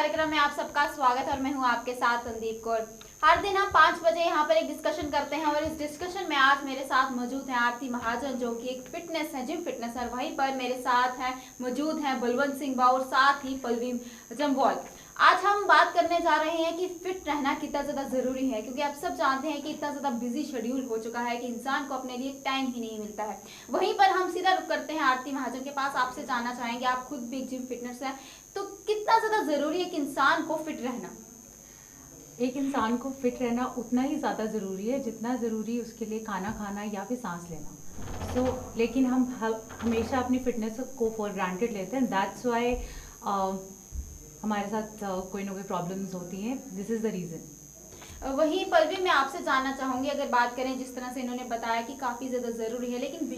कार्यक्रम में आप सबका स्वागत और मैं हूं आपके साथ संदीप कौर। हर दिन हम 5 बजे यहां पर एक डिस्कशन करते हैं और इस डिस्कशन में आज मेरे साथ मौजूद हैं आरती महाजन, जो कि एक फिटनेस है, जिम फिटनेस है। वहीं पर मेरे साथ हैं मौजूद हैं बलवंत सिंह बाव और साथ ही पलवीन जम्वाल। आज हम बात करने जा रहे हैं कि फिट रहना कितना ज़्यादा ज़रूरी है, क्योंकि आप सब जानते हैं कि इतना ज़्यादा बिजी शेड्यूल हो चुका है कि इंसान को अपने लिए टाइम ही नहीं मिलता है। वहीं पर हम सीधा रुक करते हैं आरती महाजन के पास। आपसे जानना चाहेंगे, आप खुद भी जिम फिटनेस है, तो कितना ज़्यादा ज़रूरी है कि इंसान को फिट रहना? एक इंसान को फिट रहना उतना ही ज़्यादा ज़रूरी है जितना ज़रूरी उसके लिए खाना खाना या फिर सांस लेना। लेकिन हम हमेशा अपनी फिटनेस को फॉर ग्रांटेड लेते हैं। दैट्स वाई हमारे साथ कोई ना कोई प्रॉब्लम्स होती हैं। This is the reason. वहीं पलवी, मैं आपसे जानना चाहूँगी, अगर बात करें जिस तरह से इन्होंने बताया कि काफ़ी ज़्यादा ज़रूरी है, लेकिन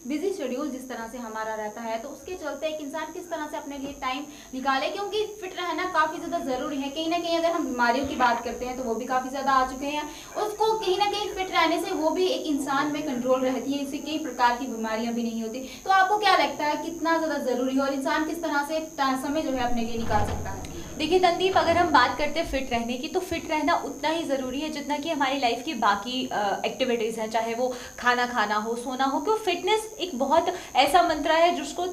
बिजी शेड्यूल जिस तरह से हमारा रहता है, तो उसके चलते एक इंसान किस तरह से अपने लिए टाइम निकाले, क्योंकि फिट रहना काफ़ी ज़्यादा ज़रूरी है। कहीं ना कहीं अगर हम बीमारियों की बात करते हैं तो वो भी काफ़ी ज़्यादा आ चुके हैं। उसको कहीं ना कहीं फिट रहने से वो भी एक इंसान में कंट्रोल रहती है, इससे कई प्रकार की बीमारियाँ भी नहीं होती। तो आपको क्या लगता है कितना ज़्यादा ज़रूरी है और इंसान किस तरह से समय जो है अपने लिए निकाल सकता है? देखिए संदीप, अगर हम बात करते हैं फिट रहने की, तो फिट रहना उतना ही ज़रूरी है जितना कि हमारी लाइफ की बाकी एक्टिविटीज़ हैं, चाहे वो खाना खाना हो, सोना हो। क्योंकि फिटनेस एक बहुत ऐसा मंत्र है जिसको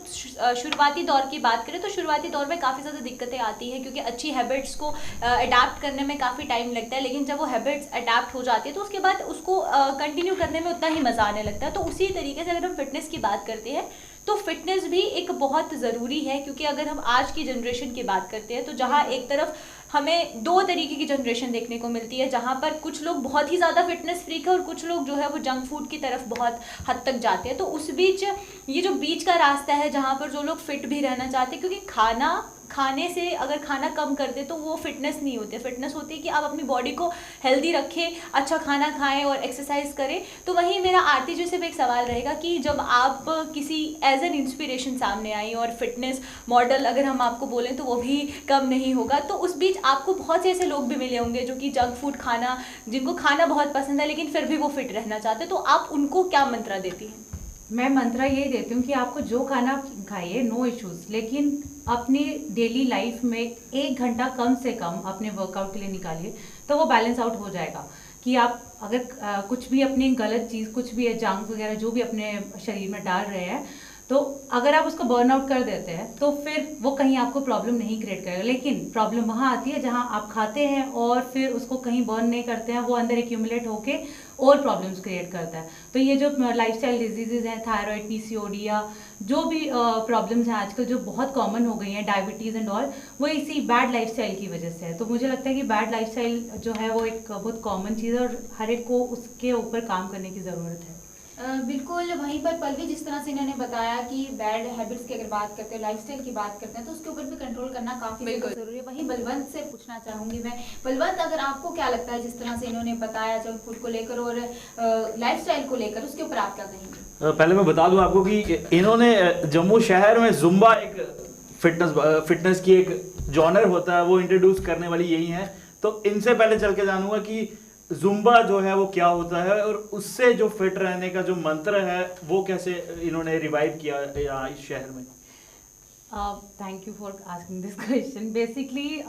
शुरुआती दौर की बात करें तो शुरुआती दौर में काफ़ी ज़्यादा दिक्कतें आती हैं, क्योंकि अच्छी हैबिट्स को अडाप्ट करने में काफ़ी टाइम लगता है। लेकिन जब वो हैबिट्स अडाप्ट हो जाती है तो उसके बाद उसको कंटिन्यू करने में उतना ही मज़ा आने लगता है। तो उसी तरीके से अगर हम फिटनेस की बात करते हैं तो फिटनेस भी एक बहुत ज़रूरी है, क्योंकि अगर हम आज की जनरेशन की बात करते हैं तो जहाँ एक तरफ हमें दो तरीके की जनरेशन देखने को मिलती है, जहाँ पर कुछ लोग बहुत ही ज़्यादा फिटनेस फ्रीक है और कुछ लोग जो है वो जंक फूड की तरफ बहुत हद तक जाते हैं। तो उस बीच ये जो बीच का रास्ता है जहाँ पर जो लोग फिट भी रहना चाहते हैं, क्योंकि खाने से अगर खाना कम कर दे तो वो फिटनेस नहीं होती है। फिटनेस होती है कि आप अपनी बॉडी को हेल्दी रखें, अच्छा खाना खाएं और एक्सरसाइज करें। तो वहीं मेरा आरती जी से भी एक सवाल रहेगा कि जब आप किसी एज एन इंस्पिरेशन सामने आई और फिटनेस मॉडल अगर हम आपको बोलें तो वो भी कम नहीं होगा, तो उस बीच आपको बहुत से ऐसे लोग भी मिले होंगे जो कि जंक फूड खाना, जिनको खाना बहुत पसंद है लेकिन फिर भी वो फिट रहना चाहते हैं। तो आप उनको क्या मंत्र देती हैं? मैं मंत्र यही देती हूँ कि आपको जो खाना खाइए, नो इश्यूज़, लेकिन अपनी डेली लाइफ में 1 घंटा कम से कम अपने वर्कआउट के लिए निकालिए, तो वो बैलेंस आउट हो जाएगा। कि आप अगर कुछ भी अपनी गलत चीज़, कुछ भी है जंक वगैरह जो भी अपने शरीर में डाल रहे हैं, तो अगर आप उसको बर्न आउट कर देते हैं तो फिर वो कहीं आपको प्रॉब्लम नहीं क्रिएट करेगा। लेकिन प्रॉब्लम वहाँ आती है जहाँ आप खाते हैं और फिर उसको कहीं बर्न नहीं करते हैं, वो अंदर एक्यूमुलेट होके और प्रॉब्लम्स क्रिएट करता है। तो ये जो लाइफस्टाइल डिजीजेज हैं, थायराइड, पीसीओडी या जो भी प्रॉब्लम्स हैं आजकल जो बहुत कॉमन हो गई हैं, डायबिटीज़ एंड ऑल, वो इसी बैड लाइफस्टाइल की वजह से है। तो मुझे लगता है कि बैड लाइफस्टाइल जो है वो एक बहुत कॉमन चीज़ है और हर एक को उसके ऊपर काम करने की ज़रूरत है। बिल्कुल। वहीं पर पलवी, जिस तरह से इन्होंने बताया कि बैड हैबिट्स की अगर बात करते हैं, लाइफस्टाइल की बात करते हैं, तो उसके ऊपर भी कंट्रोल करना काफ़ी ज़रूरी है। वहीं बलवंत से पूछना चाहूँगी मैं, बलवंत, अगर आपको क्या लगता है जिस तरह से इन्होंने बताया जंक फूड को लेकर और लाइफस्टाइल को लेकर, उसके ऊपर आप क्या कहेंगे? पहले मैं बता दूं आपको कि इन्होंने जम्मू शहर में जुम्बा एक फिटनेस की एक जॉनर होता है वो इंट्रोड्यूस करने वाली यही है। तो इनसे पहले चल के जानूंगा कि जुम्बा जो है वो क्या होता है और उससे जो फिट रहने का जो मंत्र है वो कैसे इन्होंने रिवाइव किया यहाँ इस शहर में। Thank you for asking this question. Basically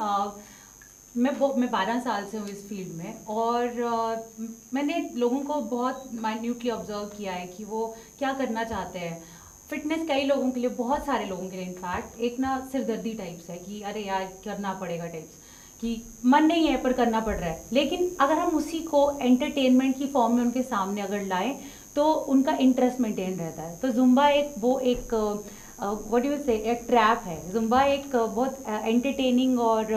मैं 12 साल से हूँ इस फील्ड में और मैंने लोगों को बहुत माइन्यूटली ऑब्जर्व किया है कि वो क्या करना चाहते हैं। फिटनेस कई लोगों के लिए, बहुत सारे लोगों के लिए इनफैक्ट एक ना सिरदर्दी टाइप्स है कि अरे यार करना पड़ेगा टाइप्स, कि मन नहीं है पर करना पड़ रहा है। लेकिन अगर हम उसी को एंटरटेनमेंट की फॉर्म में उनके सामने अगर लाएं तो उनका इंटरेस्ट मेंटेन रहता है। तो जुम्बा एक व्हाट यू से एक ट्रैप है। जुम्बा एक बहुत एंटरटेनिंग और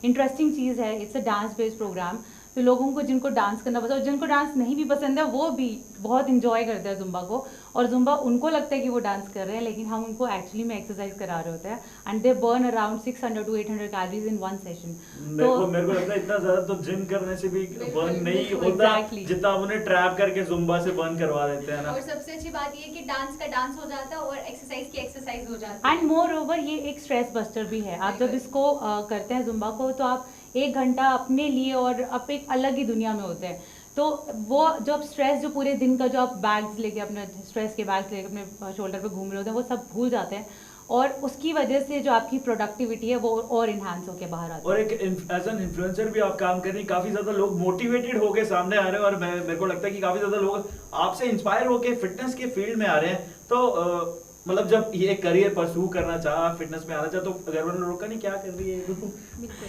इंटरेस्टिंग चीज़ है। It's a dance based programme. तो लोगों को जिनको डांस करना पसंद है और जिनको डांस नहीं भी पसंद है वो भी बहुत इंजॉय करते हैं जुम्बा को। और जुम्बा उनको लगता है कि वो डांस कर रहे हैं लेकिन हम उनको एक्चुअली में एक्सरसाइज करा रहे होते हैं and they burn around 600 to 800 calories in one session. मेरे को लगता है इतना ज्यादा तो जिम करने से भी बर्न नहीं होता जितना आप उन्हें ट्रैप करके जुम्बा से बर्न करवा देते हैं ना। और सबसे अच्छी बात ये कि डांस का डांस हो जाता है और एक्सरसाइज की एक्सरसाइज हो जाती है। एंड मोर ओवर ये एक स्ट्रेस बस्टर भी है। आप जब इसको करते हैं जुम्बा को तो आप 1 घंटा अपने लिए और आप एक अलग ही दुनिया में होते हैं। तो वो जब स्ट्रेस जो पूरे दिन का जो आप बैग्स लेके अपने स्ट्रेस के बैग्स लेके अपने शोल्डर पे घूम रहे होते हैं वो सब भूल जाते हैं और उसकी वजह से जो आपकी प्रोडक्टिविटी है वो और इन्हांस होकर बाहर आती है। और एक एज एन इन्फ्लुएंसर भी आप काम कर रही हैं, काफी ज्यादा लोग मोटिवेटेड होके सामने आ रहे हैं और मेरे को लगता है कि काफी ज्यादा लोग आपसे इंस्पायर होके फिटनेस के फील्ड में आ रहे हैं। तो मतलब जब ये करियर परस्यू करना चाहा, फिटनेस में आना चाहा, तो घर वालों ने रोका नहीं? क्या कर रही है,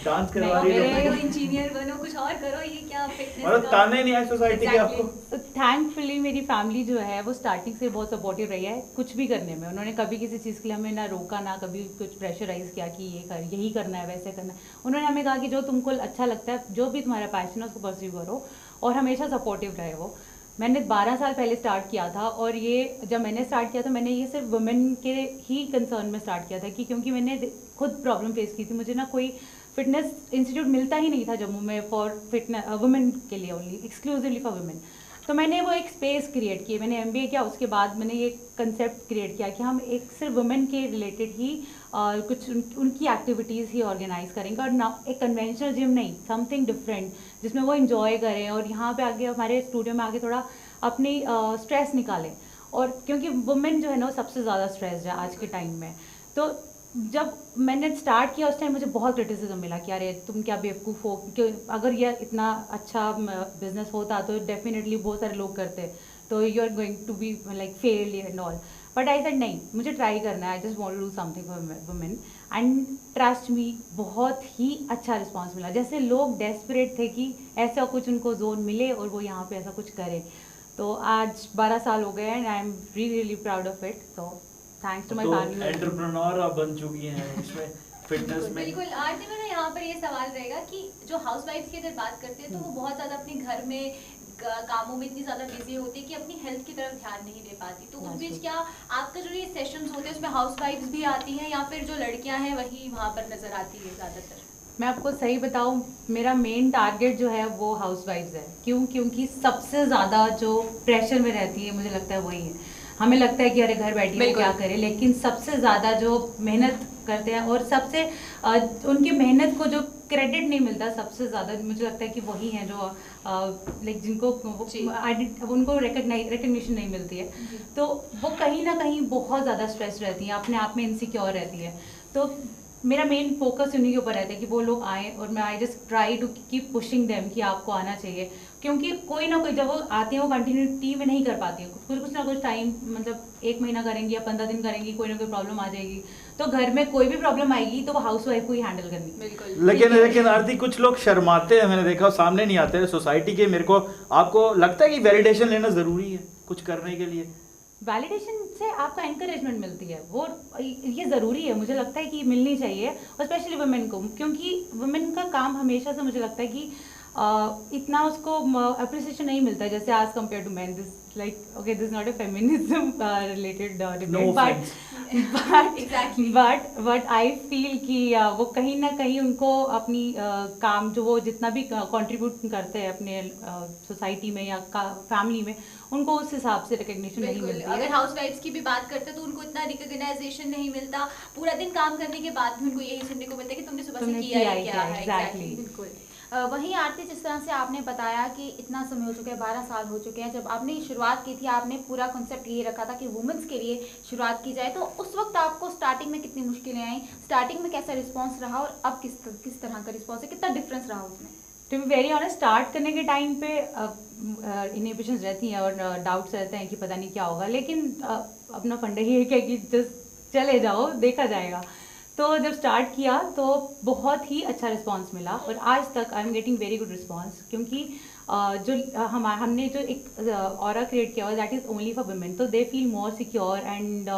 डांस करवा रही है, इंजीनियर बनो, कुछ और करो, ये क्या फिटनेस मतलब ताने नहीं आए सोसाइटी के आपको? थैंकफुली मेरी फैमिली जो है वो स्टार्टिंग से बहुत सपोर्टिव रही है कुछ भी करने में। उन्होंने कभी किसी चीज़ के लिए हमें ना रोका, ना कभी कुछ प्रेशराइज किया कि ये कर, यही करना है, वैसे करना है। उन्होंने हमें कहा कि जो तुमको अच्छा लगता है, जो भी तुम्हारा पैशन है उसको परस्यू करो, और हमेशा सपोर्टिव रहे वो। मैंने 12 साल पहले स्टार्ट किया था, और ये जब मैंने स्टार्ट किया था मैंने ये सिर्फ वुमेन के ही कंसर्न में स्टार्ट किया था कि क्योंकि मैंने खुद प्रॉब्लम फेस की थी। मुझे ना कोई फिटनेस इंस्टीट्यूट मिलता ही नहीं था जम्मू में फॉर फिटनेस वुमेन के लिए, ओनली एक्सक्लूसिवली फॉर वुमेन। तो मैंने वो एक स्पेस क्रिएट की, मैंने MBA किया, उसके बाद मैंने ये कंसेप्ट क्रिएट किया कि हम एक सिर्फ वुमेन के रिलेटेड ही कुछ उनकी एक्टिविटीज़ ही ऑर्गेनाइज करेंगे, और ना एक कन्वेंशनल जिम नहीं, समथिंग डिफरेंट जिसमें वो इंजॉय करें और यहाँ पे आगे हमारे स्टूडियो में आके थोड़ा अपनी स्ट्रेस निकालें। और क्योंकि वुमेन जो है ना वो सबसे ज़्यादा स्ट्रेस्ड है आज के टाइम में। तो जब मैंने स्टार्ट किया उस टाइम मुझे बहुत क्रिटिसिज्म मिला कि अरे तुम क्या बेवकूफ़ हो, कि अगर ये इतना अच्छा बिजनेस होता तो डेफिनेटली बहुत सारे लोग करते, तो you are going to be like fail and all. But I said नहीं, मुझे ट्राई करना है, I just want to do something for women, and trust me बहुत ही अच्छा रिस्पॉन्स मिला। जैसे लोग डेस्परेट थे कि ऐसा कुछ उनको जोन मिले और वो यहाँ पे ऐसा कुछ करें। तो आज 12 साल हो गए and I am really proud of it. तो thanks to my family. Entrepreneur आप बन चुकी हैं इसमें फिटनेस में। बिल्कुल। आरती, मेरा यहाँ पर ये सवाल रहेगा कि जो हाउसवाइफ्स की अगर बात करते हैं तो वो बहुत ज़्यादा अपने घर में कामों में इतनी ज़्यादा बिजी होती है कि अपनी हेल्थ की तरफ ध्यान नहीं दे पाती। तो उस बीच क्या आपका जो ये सेशंस होते हैं उसमें हाउसवाइफ्स भी आती हैं, या फिर जो लड़कियाँ हैं वही वहाँ पर नज़र आती है ज़्यादातर? मैं आपको सही बताऊं, मेरा मेन टारगेट जो है वो हाउसवाइफ्स है। क्यों? क्योंकि सबसे ज़्यादा जो प्रेशर में रहती है मुझे लगता है वही है। हमें लगता है कि अरे घर बैठी है क्या करें, लेकिन सबसे ज़्यादा जो मेहनत करते हैं और सबसे उनकी मेहनत को जो क्रेडिट नहीं मिलता सबसे ज़्यादा मुझे लगता है कि वही हैं जो लाइक जिनको उनको रिकग्निशन नहीं मिलती है। तो वो कहीं ना कहीं बहुत ज़्यादा स्ट्रेस रहती हैं, अपने आप में इनसिक्योर रहती है। तो मेरा मेन फोकस उन्हीं के ऊपर रहता है कि वो लोग आएँ, और मैं I just try to keep pushing them कि आपको आना चाहिए। क्योंकि कोई ना कोई जब वो आती हैं वो कंटिन्यूटी में नहीं कर पाती हैं, कुछ ना कुछ टाइम, मतलब 1 महीना करेंगी या 15 दिन करेंगी, कोई ना कोई प्रॉब्लम आ जाएगी। तो घर में कोई भी प्रॉब्लम आएगी तो वो हाउस वाइफ को ही हैंडल करनी। बिल्कुल। लेकिन आरती, कुछ लोग शर्माते हैं, मैंने देखा, सामने नहीं आते हैं सोसाइटी के। मेरे को आपको लगता है कि वैलिडेशन लेना ज़रूरी है कुछ करने के लिए? वैलिडेशन से आपका एनकरेजमेंट मिलती है, वो ये ज़रूरी है, मुझे लगता है कि मिलनी चाहिए, और स्पेशली वुमेन को, क्योंकि वुमेन का काम हमेशा से मुझे लगता है कि इतना उसको अप्रिसिएशन नहीं मिलता है जैसे आज compare to man. This like okay, this not a feminism related debate, but I feel कि वो कहीं ना कहीं उनको अपनी काम जो वो जितना भी कंट्रीब्यूट करते हैं अपने सोसाइटी में या फैमिली में, उनको उस हिसाब से रिकग्निशन नहीं मिलती है। अगर हाउसवाइफ्स की भी बात करते हैं तो उनको इतना रिकग्नाइजेशन नहीं मिलता। पूरा दिन काम करने के बाद भी उनको यही सुनने को मिलता है कि तुमने सुबह से किया है क्या है। एग्जैक्टली। बिल्कुल। वहीं आरती, जिस तरह से आपने बताया कि इतना समय हो चुका है, 12 साल हो चुके हैं, जब आपने शुरुआत की थी आपने पूरा कॉन्सेप्ट ये रखा था कि वुमेन्स के लिए शुरुआत की जाए, तो उस वक्त आपको स्टार्टिंग में कितनी मुश्किलें आई, स्टार्टिंग में कैसा रिस्पांस रहा और अब किस तरह का रिस्पांस है, कितना डिफरेंस रहा उसमें? To be very honest, start करने के टाइम पे इनहिबिशंस रहती हैं और डाउट्स रहते हैं कि पता नहीं क्या होगा, लेकिन अपना फंडा ही है कि जस्ट चले जाओ, देखा जाएगा। तो जब स्टार्ट किया तो बहुत ही अच्छा रिस्पांस मिला, और आज तक I am getting very good response, क्योंकि जो हमने जो एक ऑरा क्रिएट किया हुआ that is only for women, तो they feel more secure and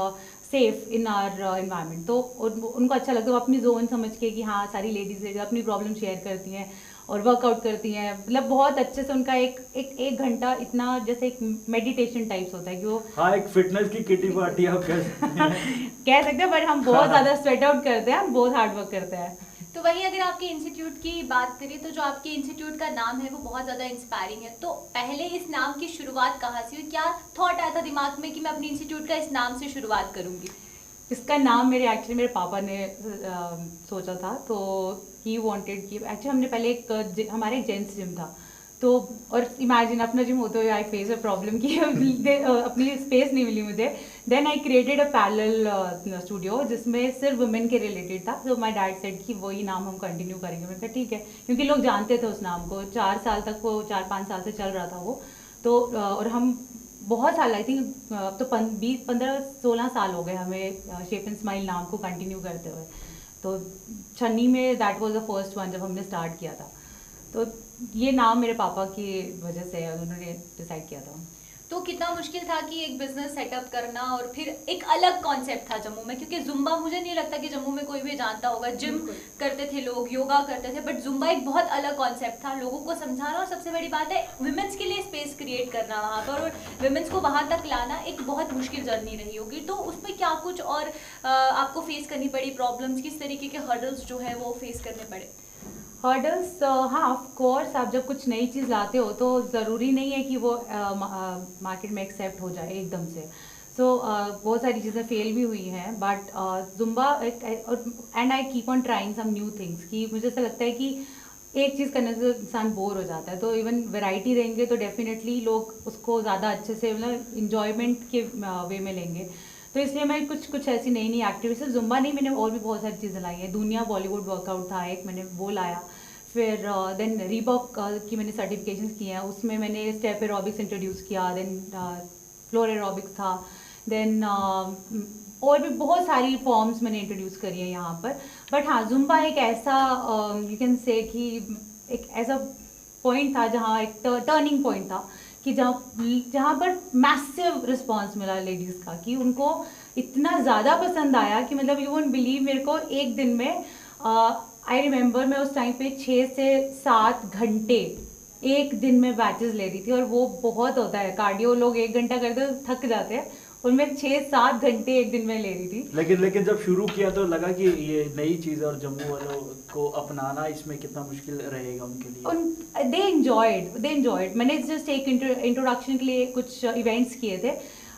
safe in our environment. तो उनको अच्छा लगता है, वो अपनी जोन समझ के कि हाँ सारी लेडीज़ अपनी प्रॉब्लम शेयर करती हैं और वर्कआउट करती हैं, मतलब बहुत अच्छे से उनका एक घंटा इतना जैसे एक मेडिटेशन टाइप्स होता है कि वो हाँ, एक फिटनेस की किटी पार्टी आप कह सकते हैं, बट हम बहुत ज़्यादा स्वेट आउट करते हैं, हम बहुत हार्ड वर्क करते हैं। तो वहीं अगर आपके इंस्टीट्यूट की बात करें तो जो आपके इंस्टीट्यूट का नाम है वो बहुत ज़्यादा इंस्पायरिंग है। तो पहले इस नाम की शुरुआत कहाँ से हुई, क्या थॉट आया था दिमाग में कि मैं अपने इंस्टीट्यूट का इस नाम से शुरुआत करूँगी? इसका नाम मेरे पापा ने सोचा था, तो ही वांटेड कि एक्चुअली हमने पहले हमारे एक जेंट्स जिम था, तो और इमेजिन अपना जिम होते हुए आई फेस अ प्रॉब्लम कि अपनी स्पेस नहीं मिली मुझे। Then I created a parallel studio जिसमें सिर्फ वुमेन के रिलेटेड था। तो माय डैड सेड कि वही नाम हम कंटिन्यू करेंगे। मैंने कहा ठीक है, क्योंकि लोग जानते थे उस नाम को, 4 साल तक वो 4-5 साल से चल रहा था वो। तो और हम बहुत साल, आई थिंक तो 20-15-16 साल हो गए हमें शेप एंड स्माइल नाम को कंटिन्यू करते हुए। तो छन्नी में that was the first one जब हमने स्टार्ट किया था। तो ये नाम मेरे पापा की वजह से उन्होंने डिसाइड किया था। तो कितना मुश्किल था कि एक बिजनेस सेटअप करना और फिर एक अलग कॉन्सेप्ट था जम्मू में, क्योंकि जुम्बा मुझे नहीं लगता कि जम्मू में कोई भी जानता होगा। जिम करते थे लोग, योगा करते थे, बट जुम्बा एक बहुत अलग कॉन्सेप्ट था, लोगों को समझाना और सबसे बड़ी बात है वुमेन्स के लिए स्पेस क्रिएट करना वहाँ पर, और वुमेन्स को वहाँ तक लाना एक बहुत मुश्किल जर्नी रही होगी। तो उसमें क्या कुछ और आपको फेस करनी पड़ी प्रॉब्लम्स, किस तरीके के हर्डल्स जो है वो फेस करने पड़े? हर्डल्स, हाँ ऑफ कोर्स, आप जब कुछ नई चीज़ लाते हो तो ज़रूरी नहीं है कि वो मार्केट में एक्सेप्ट हो जाए एकदम से। सो बहुत सारी चीज़ें फेल भी हुई हैं, but Zumba and I keep on trying some new things. कि मुझे ऐसा लगता है कि एक चीज़ करने से इंसान बोर हो जाता है, तो इवन वैरायटी देंगे तो डेफिनेटली लोग उसको ज़्यादा अच्छे से, मतलब इंजॉयमेंट के वे में लेंगे। तो इसलिए मैं कुछ ऐसी नई नई एक्टिविटीज, जुम्बा नहीं, मैंने और भी बहुत सारी चीज़ें लाई हैं। दुनिया बॉलीवुड वर्कआउट था एक, मैंने वो लाया। फिर देन रीबॉक की मैंने सर्टिफिकेशंस किए हैं, उसमें मैंने स्टेप एरोबिक्स इंट्रोड्यूस किया। देन फ्लोर एरोबिक्स था। देन और भी बहुत सारी फॉर्म्स मैंने इंट्रोड्यूस करी है यहाँ पर। बट हाँ, जुम्बा एक ऐसा यू कैन से कि एक ऐसा पॉइंट था जहाँ एक टर्निंग पॉइंट था कि जहाँ पर मैसिव रिस्पांस मिला लेडीज़ का, कि उनको इतना ज़्यादा पसंद आया कि मतलब यू वोंट बिलीव, मेरे को एक दिन में आई रिमेंबर मैं उस टाइम पे 6 से 7 घंटे एक दिन में बैचेस ले रही थी। और वो बहुत होता है, कार्डियो लोग 1 घंटा करते तो थक जाते हैं, और मैं 6-7 घंटे एक दिन में ले रही थी। लेकिन जब शुरू किया तो लगा कि ये नई चीज़ है और जम्मू वालों को अपनाना इसमें कितना मुश्किल रहेगा उनके लिए। दे एंजॉयड। मैंने जस्ट एक इंट्रोडक्शन के लिए कुछ इवेंट्स किए थे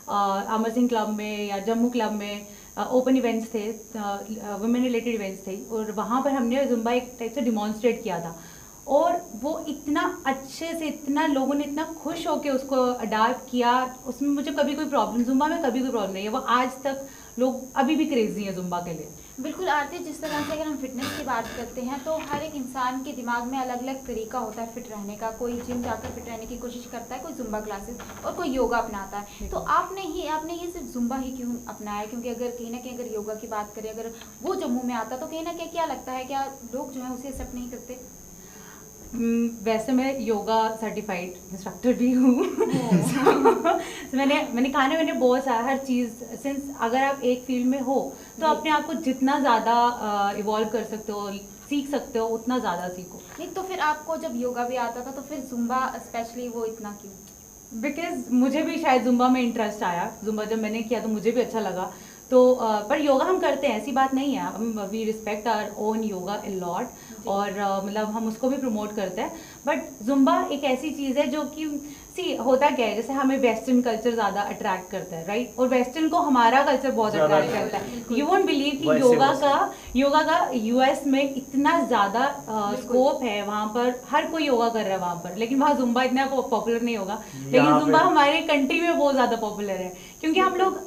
अमर सिंह क्लब में या जम्मू क्लब में। ओपन इवेंट्स थे, वुमेन रिलेटेड इवेंट्स थे, और वहाँ पर हमने जुम्बा एक टाइप से डिमॉन्स्ट्रेट किया था। और वो इतना अच्छे से, इतना लोगों ने इतना खुश होकर उसको अडाप्ट किया, उसमें मुझे कभी कोई प्रॉब्लम, जुम्बा में कभी कोई प्रॉब्लम नहीं है। वो आज तक लोग अभी भी क्रेजी हैं जुम्बा के लिए। बिल्कुल आरती, जिस तरह से अगर हम फिटनेस की बात करते हैं तो हर एक इंसान के दिमाग में अलग अलग तरीका होता है फिट रहने का। कोई जिम जाकर फिट रहने की कोशिश करता है, कोई जुम्बा क्लासेस, और कोई योगा अपनाता है। तो आपने ये सिर्फ जुम्बा ही क्यों अपनाया? क्योंकि अगर कहीं ना कहीं अगर योगा की बात करें, अगर वो जम्मू में आता तो कहीं ना कहीं क्या लगता है, क्या लोग जो है उसे एक्सेप्ट नहीं करते? वैसे मैं योगा सर्टिफाइड इंस्ट्रक्टर भी हूँ। मैंने कहा ना, मैंने बहुत सारा हर चीज़, सिंस अगर आप एक फील्ड में हो तो अपने आप को जितना ज़्यादा इवॉल्व कर सकते हो, सीख सकते हो, उतना ज़्यादा सीखो। नहीं तो फिर आपको जब योगा भी आता था तो फिर जुम्बा स्पेशली वो इतना क्यों? बिकॉज मुझे भी शायद जुम्बा में इंटरेस्ट आया। जुम्बा जब मैंने किया तो मुझे भी अच्छा लगा। तो पर योगा हम करते हैं, ऐसी बात नहीं है। हम we respect our own yoga a lot, और मतलब हम उसको भी प्रमोट करते हैं। बट जुम्बा एक ऐसी चीज़ है जो कि होता क्या है, जैसे हमें वेस्टर्न कल्चर ज़्यादा अट्रैक्ट करता है, राइट? और वेस्टर्न को हमारा कल्चर बहुत अट्रैक्ट करता है। यू वोंट बिलीव कि योगा का यूएस में इतना ज़्यादा स्कोप है, वहाँ पर हर कोई योगा कर रहा है वहाँ पर, लेकिन वहाँ जुम्बा इतना पॉपुलर नहीं होगा। लेकिन जुम्बा हमारे कंट्री में बहुत ज़्यादा पॉपुलर है, क्योंकि हम लोग,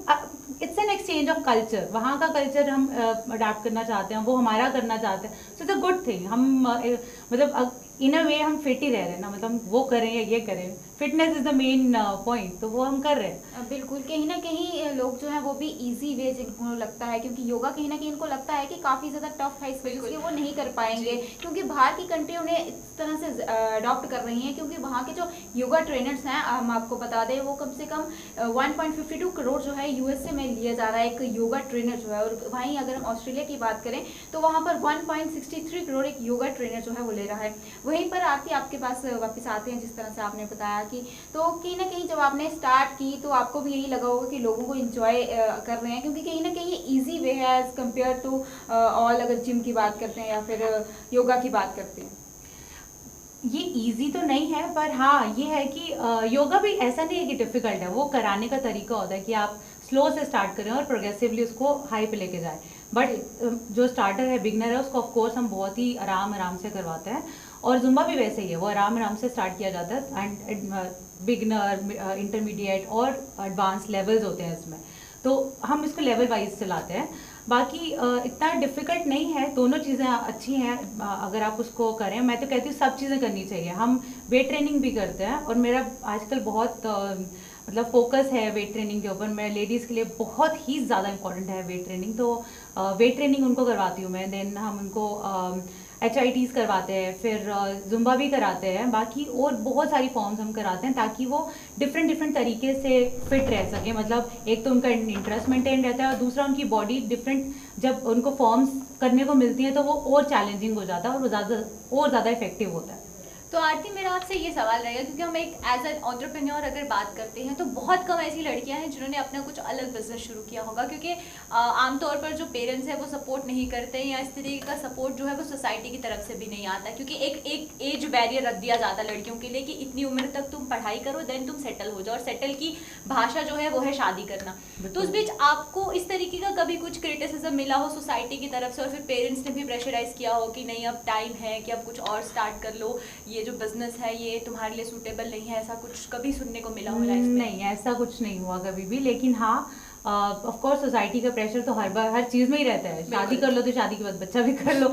it's an exchange of culture. वहाँ का कल्चर हम अडाप्ट करना चाहते हैं, वो हमारा करना चाहते हैं। So it's a good thing. हम मतलब इन अ वे हम फिट ही रह रहे हैं ना, मतलब वो करें या ये करें, fitness is the main point, तो वो हम कर रहे हैं। बिल्कुल, कहीं ना कहीं लोग जो हैं वो भी इजी वे जिनको लगता है, क्योंकि योगा कहीं ना कहीं इनको लगता है कि काफ़ी ज़्यादा टफ है, इस वजह से वो नहीं कर पाएंगे, क्योंकि बाहर की कंट्री उन्हें इस तरह से अडॉप्ट कर रही हैं। क्योंकि वहाँ के जो योगा ट्रेनर्स हैं, हम आपको बता दें, वो कम से कम 1.52 करोड़ जो है यूएसए में लिया जा रहा है एक योगा ट्रेनर जो है। और वहीं अगर हम ऑस्ट्रेलिया की बात करें तो वहाँ पर 1.63 करोड़ एक योगा ट्रेनर जो है वो ले रहा है। वहीं पर आरती आपके पास वापस आते हैं, जिस तरह से आपने बताया कि तो कहीं ना कहीं जब आपने स्टार्ट की तो आपको भी यही लगा होगा कि लोगों को एंजॉय कर रहे हैं, क्योंकि कहीं ना कहीं ये ईजी वे है एज कम्पेयर टू ऑल, अगर जिम की बात करते हैं या फिर योगा की बात करते हैं। ये इजी तो नहीं है, पर हाँ ये है कि योगा भी ऐसा नहीं है कि डिफ़िकल्ट है। वो कराने का तरीका होता है कि आप स्लो से स्टार्ट करें और प्रोग्रेसिवली उसको हाई पे लेके जाएं। बट जो स्टार्टर है, बिगनर है, उसको ऑफ कोर्स हम बहुत ही आराम से करवाते हैं। और जुम्बा भी वैसे ही है, वो आराम आराम से स्टार्ट किया जाता है एंड बिगनर, इंटरमीडिएट और एडवांस लेवल्स होते हैं इसमें, तो हम इसको लेवल वाइज चलाते हैं। बाकी इतना डिफ़िकल्ट नहीं है, दोनों चीज़ें अच्छी हैं अगर आप उसको करें। मैं तो कहती हूँ सब चीज़ें करनी चाहिए। हम वेट ट्रेनिंग भी करते हैं और मेरा आजकल बहुत मतलब फोकस है वेट ट्रेनिंग के ऊपर। मैं लेडीज़ के लिए बहुत ही ज़्यादा इंपॉर्टेंट है वेट ट्रेनिंग, तो वेट ट्रेनिंग उनको करवाती हूँ मैं। देन हम उनको HIITs करवाते हैं, फिर जुम्बा भी कराते हैं, बाकी और बहुत सारी फॉर्म्स हम कराते हैं ताकि वो डिफरेंट तरीके से फिट रह सके। मतलब एक तो उनका इंटरेस्ट मेंटेन रहता है और दूसरा उनकी बॉडी डिफरेंट जब उनको फॉर्म्स करने को मिलती हैं तो वो और चैलेंजिंग हो जाता है और वो ज़्यादा इफेक्टिव होता है। तो आरती, मेरा आपसे ये सवाल रहेगा, क्योंकि हम एक एज एन एंटरप्रेन्योर अगर बात करते हैं तो बहुत कम ऐसी लड़कियां हैं जिन्होंने अपना कुछ अलग बिजनेस शुरू किया होगा, क्योंकि आमतौर पर जो पेरेंट्स हैं वो सपोर्ट नहीं करते या इस तरीके का सपोर्ट जो है वो सोसाइटी की तरफ से भी नहीं आता, क्योंकि एक एज बैरियर रख दिया जाता है लड़कियों के लिए कि इतनी उम्र तक तुम पढ़ाई करो देन तुम सेटल हो जाओ, और सेटल की भाषा जो है वो है शादी करना। तो उस बीच आपको इस तरीके का कभी कुछ क्रिटिसिज्म मिला हो सोसाइटी की तरफ से, और फिर पेरेंट्स ने भी प्रेशराइज किया हो कि नहीं अब टाइम है कि अब कुछ और स्टार्ट कर लो, ये जो बिजनेस है ये तुम्हारे लिए सूटेबल नहीं है, ऐसा कुछ कभी सुनने को मिला हो लाइफ में? नहीं, ऐसा कुछ नहीं हुआ कभी भी, लेकिन हाँ ऑफ कोर्स सोसाइटी का प्रेशर तो हर चीज़ में ही रहता है। शादी कर लो तो शादी के बाद बच्चा भी कर लो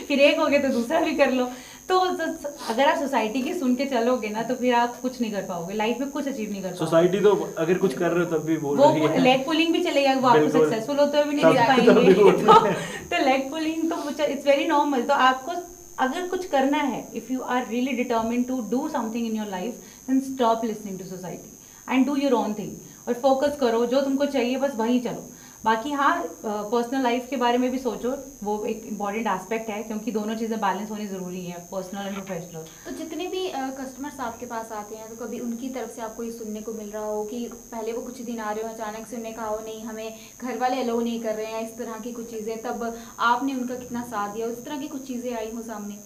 फिर एक हो गया तो दूसरा भी कर लो। तो अगर आप सोसाइटी की सुन के चलोगे ना तो फिर आप कुछ नहीं कर पाओगे, लाइफ में कुछ अचीव नहीं कर पाओगे। सोसाइटी तो अगर कुछ कर रहे हो तब भी बोल रही है, वो लेग पुलिंग भी चलेगा, वो आपको सक्सेसफुल होते हुए भी नहीं देख पाएंगे तो लेग पुलिंग तो इट्स वेरी नॉर्मल। तो आपको अगर कुछ करना है, if you are really determined to do something in your life, then stop listening to society and do your own thing, और फोकस करो जो तुमको चाहिए बस वहीं चलो। बाकी हाँ पर्सनल लाइफ के बारे में भी सोचो, वो एक इम्पॉर्टेंट एस्पेक्ट है, क्योंकि दोनों चीज़ें बैलेंस होनी ज़रूरी है, पर्सनल एंड प्रोफेशनल। तो जितने भी कस्टमर्स आपके पास आते हैं तो कभी उनकी तरफ से आपको ये सुनने को मिल रहा हो कि पहले वो कुछ दिन आ रहे हो, अचानक से उन्हें कहा हो नहीं हमें घर वाले अलाउ नहीं कर रहे हैं, इस तरह की कुछ चीज़ें, तब आपने उनका कितना साथ दिया, उस तरह की कुछ चीज़ें आई हो सामने?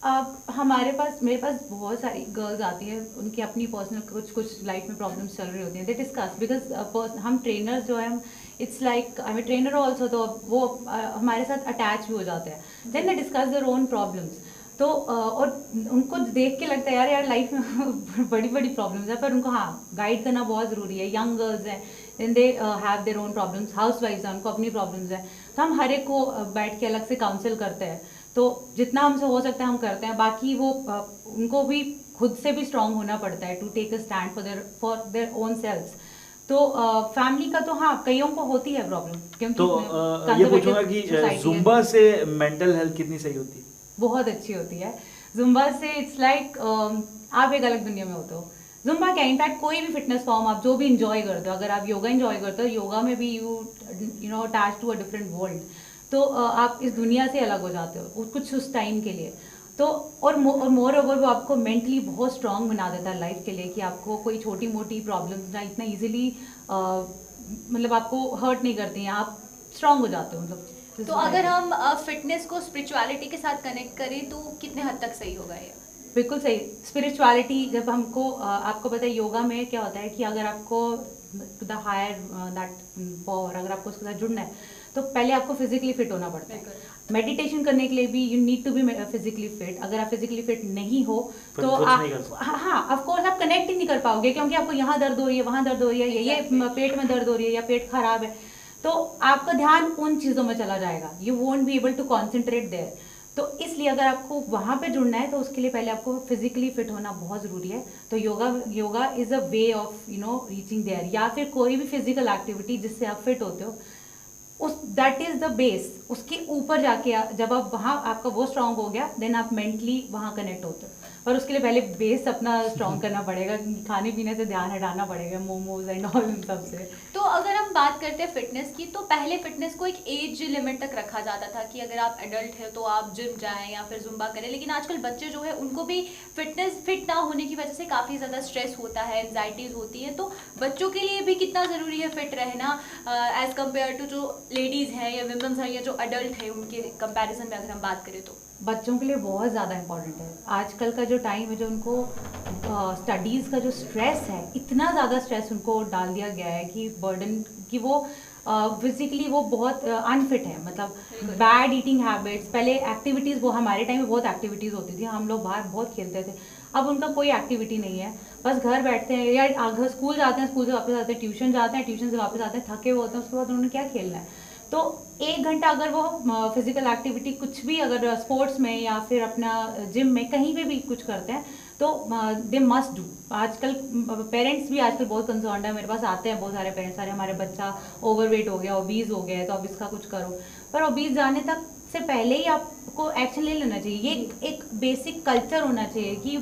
मेरे पास बहुत सारी गर्ल्स आती हैं, उनकी अपनी पर्सनल कुछ लाइफ में प्रॉब्लम्स चल रही होती हैं, दे डिस्कस, बिकॉज हम ट्रेनर्स जो हैं it's like I am trainer also, तो वो हमारे साथ अटैच भी हो जाते हैं, then they discuss their own problems. तो और उनको देख के लगता है यार लाइफ में बड़ी बड़ी प्रॉब्लम्स है, पर उनको हाँ गाइड करना बहुत ज़रूरी है। यंग गर्ल्स हैं, then they have their own problems, हाउस वाइफ्स हैं, उनको अपनी प्रॉब्लम्स हैं, तो हम हर एक को बैठ के अलग से काउंसिल करते हैं। तो जितना हमसे हो सकता है हम करते हैं, बाकी वो उनको भी खुद से भी स्ट्रांग होना पड़ता है to take a stand for their own selves. तो फैमिली का तो हाँ कईयों को होती है प्रॉब्लम, क्योंकि तो ये पूछूंगा कि जुम्बा से मेंटल हेल्थ कितनी सही होती है? बहुत अच्छी होती है जुम्बा से। इट्स लाइक आप एक अलग दुनिया में होते हो। जुम्बा क्या, इनफैक्ट कोई भी फिटनेस फॉर्म आप जो भी इंजॉय करते हो, अगर आप योगा इंजॉय करते हो, योगा में भी you know attach to a different world, तो आप इस दुनिया से अलग हो जाते हो कुछ उस टाइम के लिए। तो और मोर ओवर वो आपको मेंटली बहुत स्ट्रांग बना देता है लाइफ के लिए, कि आपको कोई छोटी मोटी प्रॉब्लम्स ना इतना इजीली मतलब आपको हर्ट नहीं करती हैं, आप स्ट्रांग हो जाते हो। मतलब तो अगर हम फिटनेस को स्पिरिचुअलिटी के साथ कनेक्ट करें तो कितने हद तक सही होगा ये? बिल्कुल सही। स्पिरिचुअलिटी जब हमको आपको पता है योगा में क्या होता है कि अगर आपको to the higher that power, अगर आपको उसके साथ जुड़ना है तो पहले आपको फिजिकली फिट होना पड़ता है। मेडिटेशन करने के लिए भी you need to be physically fit. अगर आप फिजिकली फिट नहीं हो तो आप हाँ ऑफ कोर्स आप कनेक्ट ही नहीं कर पाओगे, क्योंकि आपको यहाँ दर्द हो रही है, वहाँ दर्द हो रही है, ये पेट में दर्द हो रही है या पेट खराब है, तो आपका ध्यान उन चीज़ों में चला जाएगा, you won't be able to concentrate there. तो इसलिए अगर आपको वहाँ पे जुड़ना है तो उसके लिए पहले आपको फिजिकली फिट होना बहुत ज़रूरी है। तो yoga is a way of you know reaching there, या फिर कोई भी फिजिकल एक्टिविटी जिससे आप फिट होते हो, उस दैट इज़ द बेस। उसके ऊपर जाके जब आप वहाँ आपका वो स्ट्रांग हो गया, देन आप मेंटली वहाँ कनेक्ट होते हो। पर उसके लिए पहले बेस अपना स्ट्रॉन्ग करना पड़ेगा, खाने पीने से ध्यान हटाना पड़ेगा, मोमोज एंड ऑल इन सब से। तो अगर हम बात करते हैं फिटनेस की, तो पहले फिटनेस को एक एज लिमिट तक रखा जाता था कि अगर आप एडल्ट है तो आप जिम जाएं या फिर जुम्बा करें, लेकिन आजकल बच्चे जो है उनको भी फिट ना होने की वजह से काफ़ी ज़्यादा स्ट्रेस होता है, एंजाइटीज़ होती है। तो बच्चों के लिए भी कितना ज़रूरी है फिट रहना एज़ कम्पेयर टू जो लेडीज़ हैं या विमेंस हैं या जो अडल्ट है, उनके कंपेरिजन में अगर हम बात करें तो? बच्चों के लिए बहुत ज़्यादा इम्पॉर्टेंट है। आजकल का जो टाइम है, जो उनको स्टडीज़ का जो स्ट्रेस है, इतना ज़्यादा स्ट्रेस उनको डाल दिया गया है कि बर्डन कि वो फिजिकली वो बहुत अनफिट है, मतलब बैड ईटिंग हैबिट्स। पहले एक्टिविटीज़, वो हमारे टाइम में बहुत एक्टिविटीज़ होती थी, हम लोग बाहर बहुत खेलते थे। अब उनका कोई एक्टिविटी नहीं है, बस घर बैठते हैं या घर स्कूल जाते हैं, स्कूल से वापस आते हैं, ट्यूशन जाते हैं, ट्यूशन से वापस आते हैं, थके हुए होते हैं, उसके बाद उन्होंने क्या खेलना है। तो 1 घंटा अगर वो फिजिकल एक्टिविटी कुछ भी, अगर स्पोर्ट्स में या फिर अपना जिम में कहीं पे भी कुछ करते हैं तो दे मस्ट डू। आजकल पेरेंट्स भी आजकल बहुत कंसर्न है, मेरे पास आते हैं बहुत सारे पेरेंट्स, अरे हमारे बच्चा ओवरवेट हो गया, ओबीज हो गया है, तो अब इसका कुछ करो। पर ओबीज जाने तक से पहले ही आपको एक्शन ले लेना चाहिए। ये एक बेसिक कल्चर होना चाहिए कि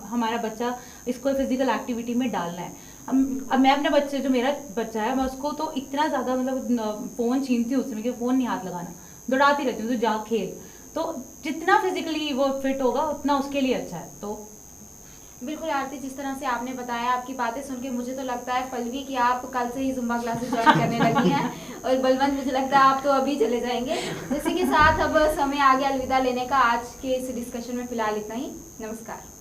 हमारा बच्चा इसको फिजिकल एक्टिविटी में डालना है। अब मैं अपने बच्चे, जो मेरा बच्चा है, मैं उसको तो इतना ज़्यादा मतलब फ़ोन छीनती हूँ उसमें कि फ़ोन नहीं हाथ लगाना, दौड़ाती रहती हूँ, तो जा खेल। तो जितना फिजिकली वो फिट होगा उतना उसके लिए अच्छा है। तो बिल्कुल आरती, जिस तरह से आपने बताया, आपकी बातें सुन के मुझे तो लगता है पल्लवी कि आप कल से ही जुम्बा क्लासेस ज्वाइन करने लगी हैं और बलवंत मुझे लगता है आप तो अभी चले जाएंगे। इसी के साथ अब समय आ गया अलविदा लेने का। आज के इस डिस्कशन में फिलहाल इतना ही। नमस्कार।